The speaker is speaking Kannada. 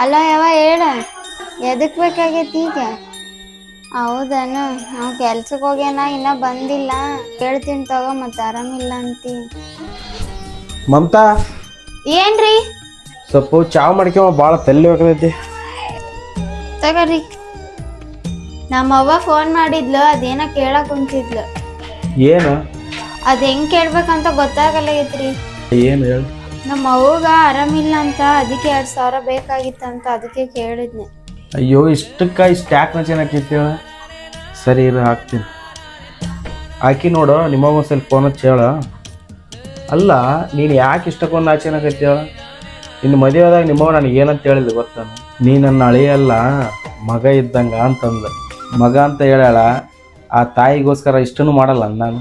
ಅಲ್ಲ ಯಾವ ಹೇಳ ಎದಕ್ ಬೇಕಾಗೈತಿ ಈಗ? ಹೌದನ, ನಾವು ಕೆಲ್ಸಕ್ಕೆ ಹೋಗ್ಯಾನ ಇನ್ನ ಬಂದಿಲ್ಲ. ಹೇಳ್ತೀನಿ ತಗೋ, ಮತ್ತೆ ಆರಾಮಿಲ್ಲ ಅಂತಿ. ಮಮತಾ, ಏನ್ರಿ? ಸ್ವಲ್ಪ ಚಾವ್ ಮಾಡ್ಕೊಂಬ, ಭಾಳ ತಲೆ ಹೋಗತೈತಿ. ತಗೋರಿ. ನಮ್ಮವ್ವ ಫೋನ್ ಮಾಡಿದ್ಲು, ಅದೇನ ಕೇಳಕ್ ಕುಂತಿದ್ಲು. ಏನು? ಅದ್ ಹೆಂಗ್ ಕೇಳ್ಬೇಕಂತ ಗೊತ್ತಾಗಲ್ಲೈತ್ರಿ. ಏನು ಹೇಳು? ನಮ್ಮ ಅವ್ವಗ ಆರಾಮಿಲ್ಲ ಅಂತ, ಅದಕ್ಕೆ 2,000 ಬೇಕಾಗಿತ್ತಂತ, ಅದಕ್ಕೆ ಕೇಳಿದ್ನೆ. ಅಯ್ಯೋ, ಇಷ್ಟಕ್ಕೆ ಇಷ್ಟು ಯಾಕೆ ನಚೇನ ಹಾಕಿತ್ತೇಳ? ಸರಿ ಇರು, ಹಾಕ್ತೀನಿ. ಹಾಕಿ ನೋಡು, ನಿಮ್ಮವ್ವ ಸ್ವಲ್ಪ ಫೋನ್ ಹಚ್ಚಿ ಹೇಳ. ಅಲ್ಲ, ನೀನು ಯಾಕೆ ಇಷ್ಟಕ್ಕೊಂದು ನಾಚೇನಾಗತ್ತೇಳ? ಇನ್ನು ಮದುವೆದಾಗ ನಿಮ್ಮವ್ವ ನನಗೆ ಏನಂತ ಹೇಳಿಲ್ಲ ಗೊತ್ತಾನ? ನೀ ನನ್ನ ಅಳಿಯಲ್ಲ, ಮಗ ಇದ್ದಂಗ ಅಂತಂದ. ಮಗ ಅಂತ ಹೇಳ, ಆ ತಾಯಿಗೋಸ್ಕರ ಇಷ್ಟನ್ನು ಮಾಡಲ್ಲ ನಾನು.